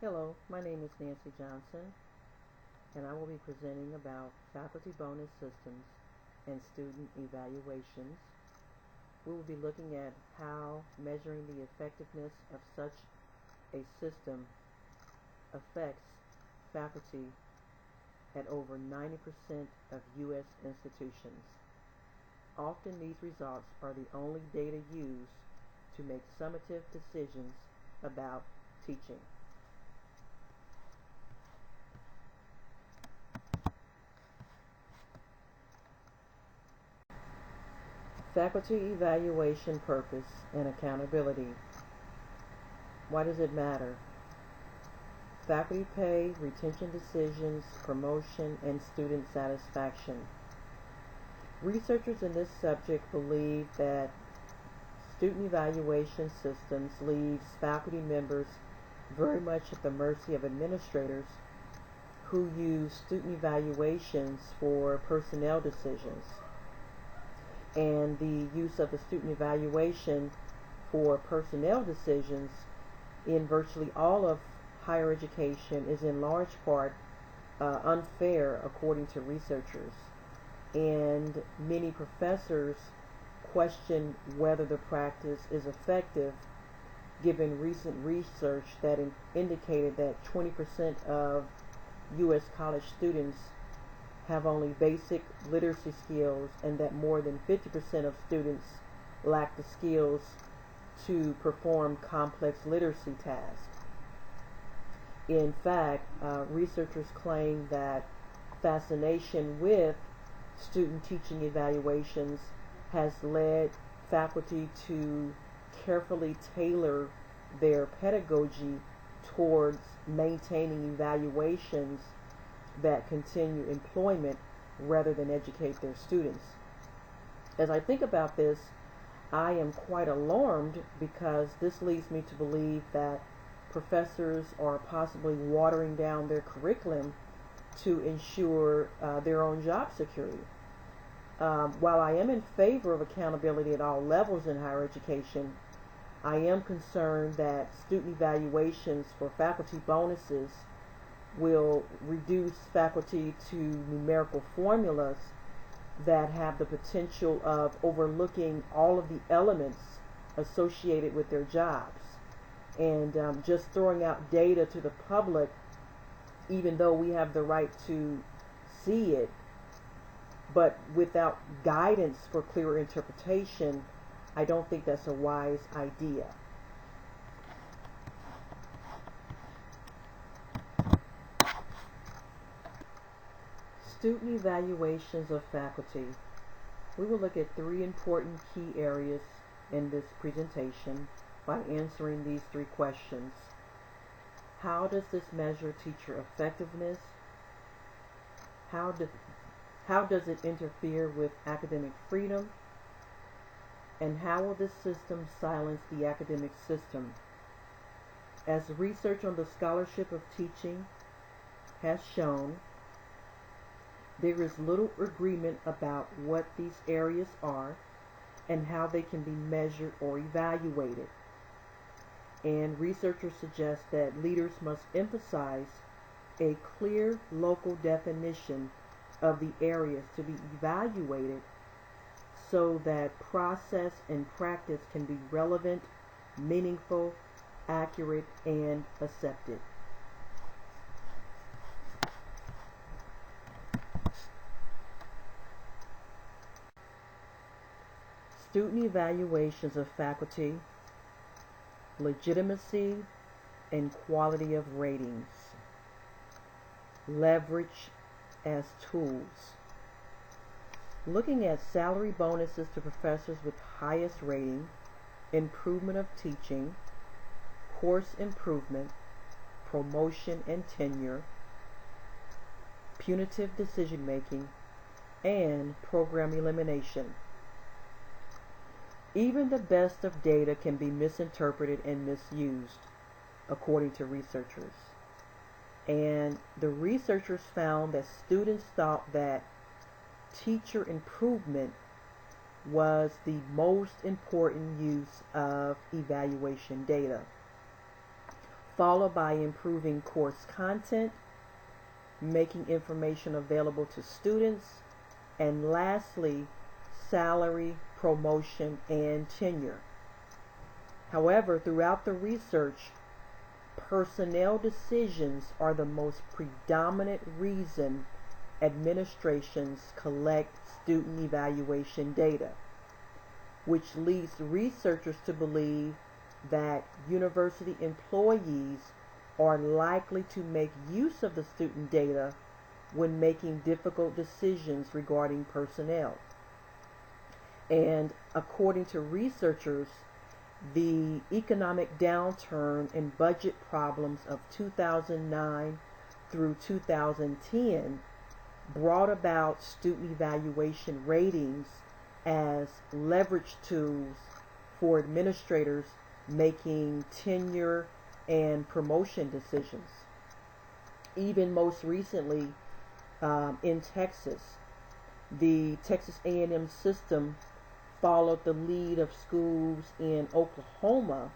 Hello, my name is Nancy Johnson, and I will be presenting about faculty bonus systems and student evaluations. We will be looking at how measuring the effectiveness of such a system affects faculty at over 90% of U.S. institutions. Often these results are the only data used to make summative decisions about teaching. Faculty evaluation purpose and accountability. Why does it matter? Faculty pay, retention decisions, promotion, and student satisfaction. Researchers in this subject believe that student evaluation systems leaves faculty members very much at the mercy of administrators who use student evaluations for personnel decisions. And the use of the student evaluation for personnel decisions in virtually all of higher education is in large part unfair according to researchers. And many professors question whether the practice is effective given recent research that indicated that 20% of U.S. college students have only basic literacy skills and that more than 50% of students lack the skills to perform complex literacy tasks. In fact, researchers claim that fascination with student teaching evaluations has led faculty to carefully tailor their pedagogy towards maintaining evaluations that continue employment rather than educate their students. As I think about this, I am quite alarmed because this leads me to believe that professors are possibly watering down their curriculum to ensure their own job security. While I am in favor of accountability at all levels in higher education, I am concerned that student evaluations for faculty bonuses will reduce faculty to numerical formulas that have the potential of overlooking all of the elements associated with their jobs and just throwing out data to the public, even though we have the right to see it, but without guidance for clear interpretation. I don't think that's a wise idea. Student evaluations of faculty. We will look at three important key areas in this presentation by answering these three questions. How does this measure teacher effectiveness? How does it interfere with academic freedom? And how will this system silence the academic system? As research on the scholarship of teaching has shown, there is little agreement about what these areas are and how they can be measured or evaluated. And researchers suggest that leaders must emphasize a clear local definition of the areas to be evaluated so that process and practice can be relevant, meaningful, accurate, and accepted. Student evaluations of faculty, legitimacy and quality of ratings, leverage as tools. Looking at salary bonuses to professors with highest rating, improvement of teaching, course improvement, promotion and tenure, punitive decision making, and program elimination. Even the best of data can be misinterpreted and misused, according to researchers. And the researchers found that students thought that teacher improvement was the most important use of evaluation data. followed by improving course content, making information available to students, and lastly, salary, promotion, and tenure. However, throughout the research, personnel decisions are the most predominant reason administrations collect student evaluation data, which leads researchers to believe that university employees are likely to make use of the student data when making difficult decisions regarding personnel. And according to researchers, the economic downturn and budget problems of 2009 through 2010 brought about student evaluation ratings as leverage tools for administrators making tenure and promotion decisions. Even most recently, in Texas, the Texas A&M system followed the lead of schools in Oklahoma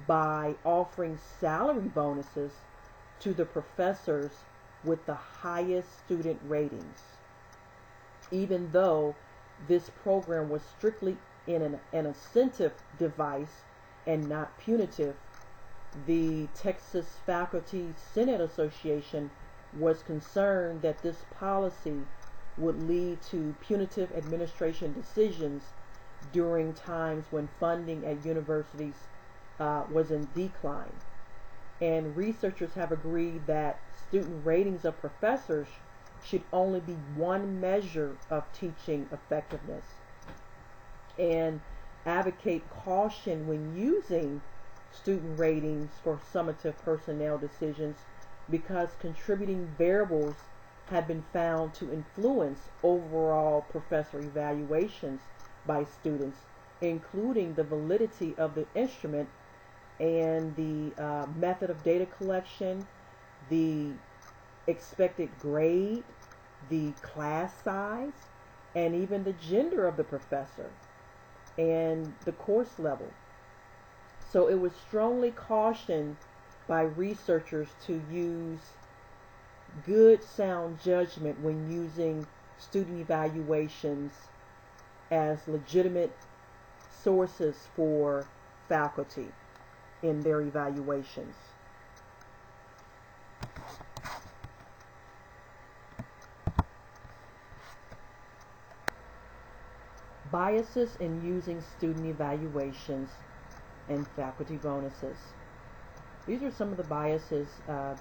by offering salary bonuses to the professors with the highest student ratings. Even though this program was strictly an incentive device and not punitive, the Texas Faculty Senate Association was concerned that this policy would lead to punitive administration decisions during times when funding at universities was in decline. And researchers have agreed that student ratings of professors should only be one measure of teaching effectiveness, and advocate caution when using student ratings for summative personnel decisions because contributing variables have been found to influence overall professor evaluations by students, including the validity of the instrument and the method of data collection, the expected grade, the class size, and even the gender of the professor and the course level. So it was strongly cautioned by researchers to use good sound judgment when using student evaluations as legitimate sources for faculty in their evaluations. Biases in using student evaluations and faculty bonuses. These are some of the biases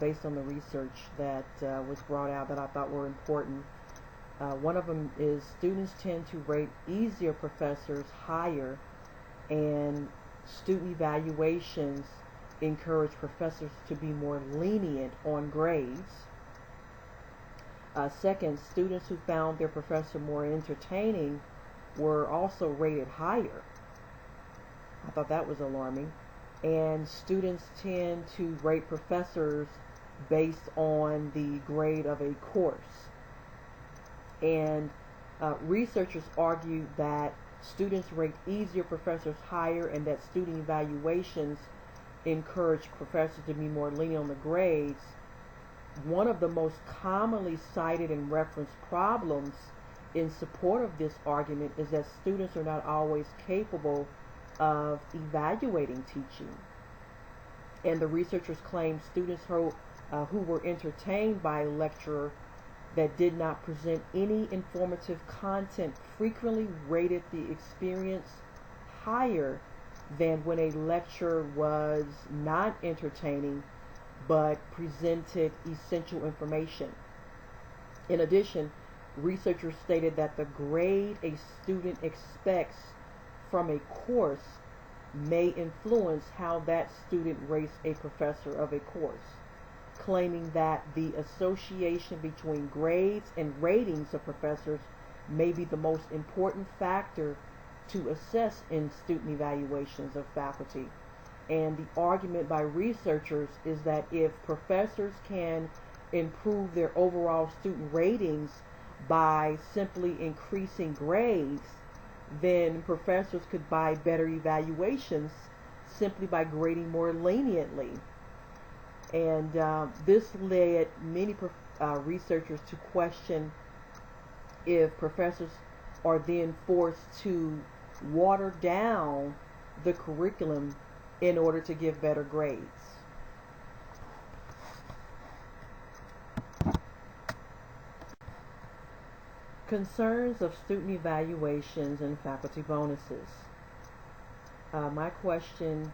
based on the research that was brought out that I thought were important. One of them is students tend to rate easier professors higher, and student evaluations encourage professors to be more lenient on grades. Second, students who found their professor more entertaining were also rated higher. I thought that was alarming. And students tend to rate professors based on the grade of a course. And researchers argue that students rate easier professors higher, and that student evaluations encourage professors to be more lenient on the grades. One of the most commonly cited and referenced problems in support of this argument is that students are not always capable of evaluating teaching. And the researchers claim students who were entertained by a lecturer that did not present any informative content frequently rated the experience higher than when a lecture was not entertaining but presented essential information. In addition, researchers stated that the grade a student expects from a course may influence how that student rates a professor of a course, claiming that the association between grades and ratings of professors may be the most important factor to assess in student evaluations of faculty. And the argument by researchers is that if professors can improve their overall student ratings by simply increasing grades, then professors could buy better evaluations simply by grading more leniently. And this led many researchers to question if professors are then forced to water down the curriculum in order to give better grades. Concerns of student evaluations and faculty bonuses. My question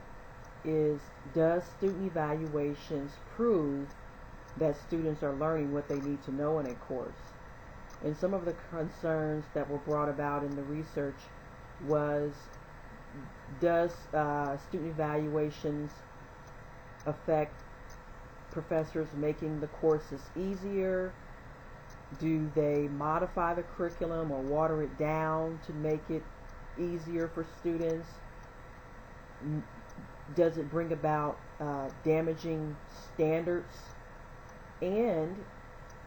is, does student evaluations prove that students are learning what they need to know in a course? And some of the concerns that were brought about in the research was, does student evaluations affect professors making the courses easier? Do they modify the curriculum or water it down to make it easier for students? Does it bring about damaging standards? And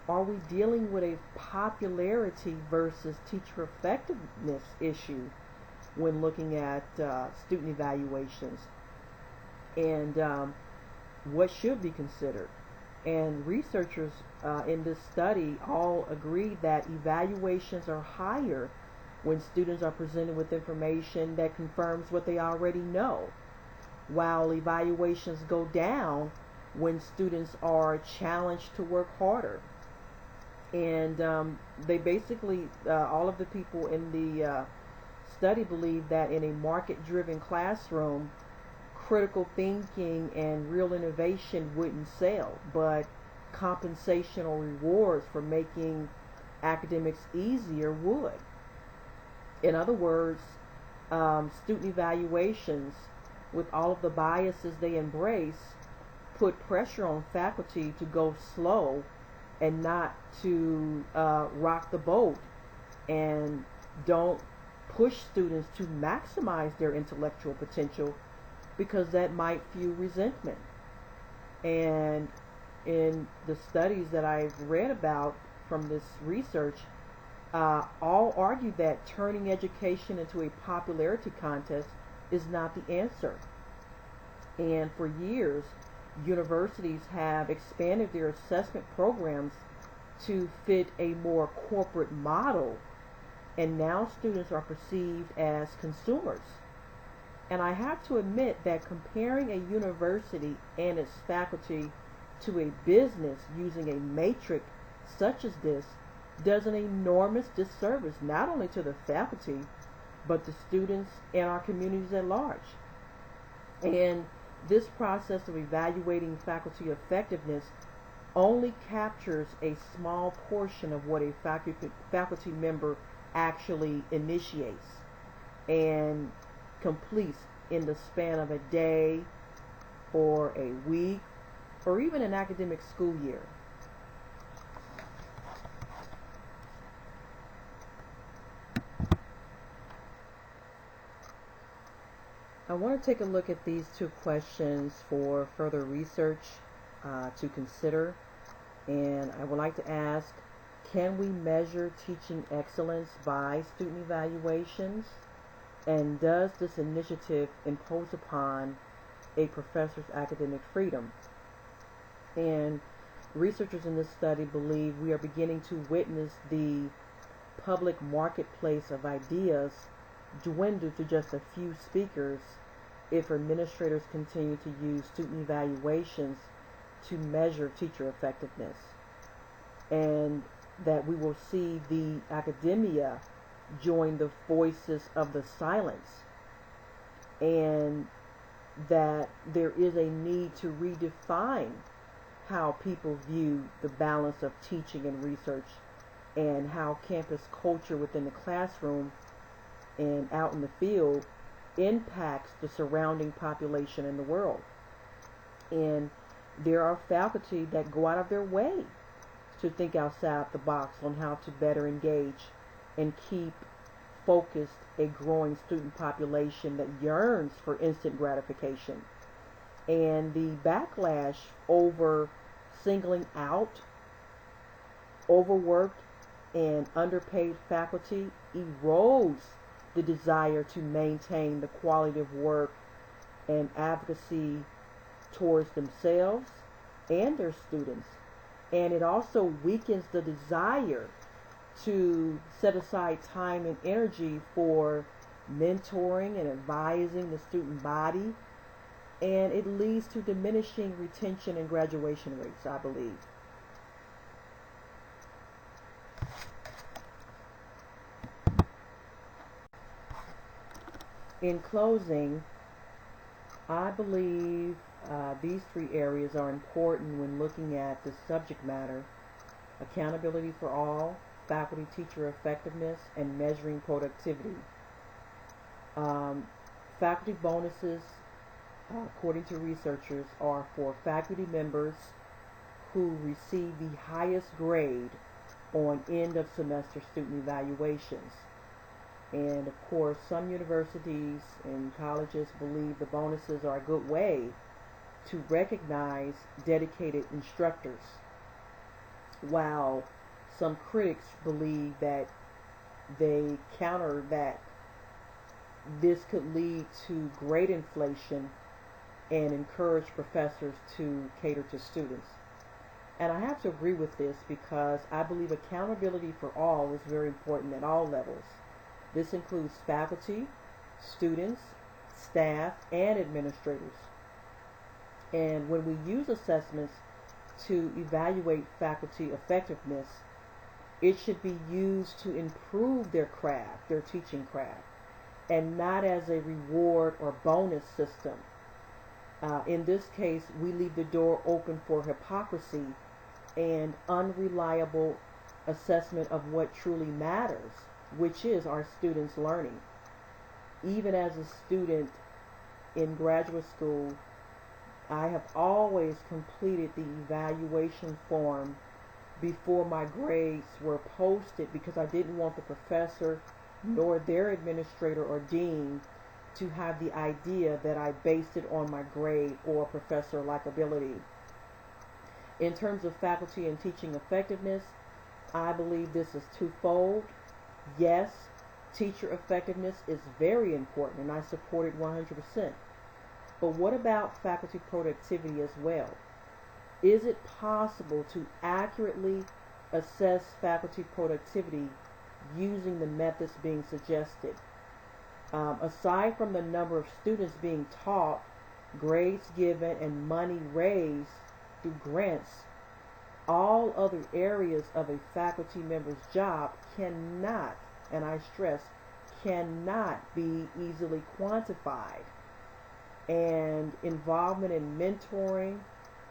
are we dealing with a popularity versus teacher effectiveness issue when looking at student evaluations? And what should be considered? And researchers in this study all agreed that evaluations are higher when students are presented with information that confirms what they already know, while evaluations go down when students are challenged to work harder. And they basically, all of the people in the study believe that in a market-driven classroom, critical thinking and real innovation wouldn't sell, but compensation or rewards for making academics easier would. In other words, student evaluations, with all of the biases they embrace, put pressure on faculty to go slow and not to rock the boat, and don't push students to maximize their intellectual potential, because that might fuel resentment. And in the studies that I've read about from this research, all argue that turning education into a popularity contest is not the answer. And for years, universities have expanded their assessment programs to fit a more corporate model, and now students are perceived as consumers. And I have to admit that comparing a university and its faculty to a business using a matrix such as this does an enormous disservice not only to the faculty, but to students and our communities at large. And this process of evaluating faculty effectiveness only captures a small portion of what a faculty member actually initiates and completes in the span of a day or a week or even an academic school year. I want to take a look at these two questions for further research to consider. And I would like to ask, can we measure teaching excellence by student evaluations? And does this initiative impose upon a professor's academic freedom? And researchers in this study believe we are beginning to witness the public marketplace of ideas dwindle to just a few speakers if administrators continue to use student evaluations to measure teacher effectiveness, and that we will see the academia join the voices of the silence, and that there is a need to redefine how people view the balance of teaching and research, and how campus culture within the classroom and out in the field impacts the surrounding population in the world. And there are faculty that go out of their way to think outside the box on how to better engage and keep focused a growing student population that yearns for instant gratification. And the backlash over singling out overworked and underpaid faculty erodes the desire to maintain the quality of work and advocacy towards themselves and their students. And it also weakens the desire to set aside time and energy for mentoring and advising the student body. And it leads to diminishing retention and graduation rates, I believe. In closing, I believe these three areas are important when looking at the subject matter: accountability for all, faculty-teacher effectiveness, and measuring productivity. Faculty bonuses, according to researchers, are for faculty members who receive the highest grade on end of semester student evaluations. And of course, some universities and colleges believe the bonuses are a good way to recognize dedicated instructors, while some critics believe that they counter that this could lead to grade inflation and encourage professors to cater to students. And I have to agree with this because I believe accountability for all is very important at all levels. This includes faculty, students, staff, and administrators. And when we use assessments to evaluate faculty effectiveness, it should be used to improve their craft, their teaching craft, and not as a reward or bonus system. In this case, we leave the door open for hypocrisy and unreliable assessment of what truly matters, which is our students' learning. Even as a student in graduate school, I have always completed the evaluation form before my grades were posted because I didn't want the professor nor their administrator or dean to have the idea that I based it on my grade or professor likability. In terms of faculty and teaching effectiveness, I believe this is twofold. Yes, teacher effectiveness is very important, and I support it 100%. But what about faculty productivity as well? Is it possible to accurately assess faculty productivity using the methods being suggested? Aside from the number of students being taught, grades given, and money raised through grants, all other areas of a faculty member's job cannot, and I stress, cannot be easily quantified. And involvement in mentoring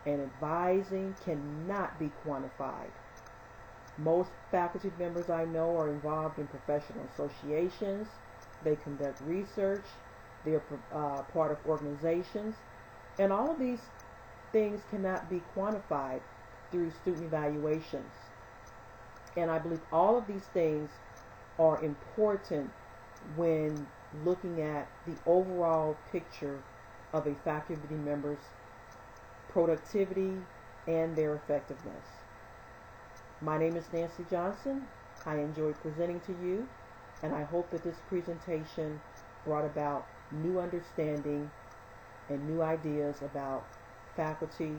and advising cannot be quantified. Most faculty members I know are involved in professional associations. They conduct research. They are part of organizations. And all of these things cannot be quantified through student evaluations. And I believe all of these things are important when looking at the overall picture of a faculty member's productivity and their effectiveness. My name is Nancy Johnson. I enjoyed presenting to you, and I hope that this presentation brought about new understanding and new ideas about faculty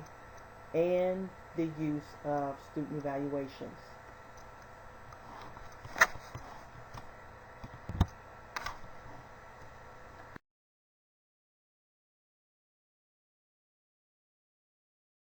and the use of student evaluations.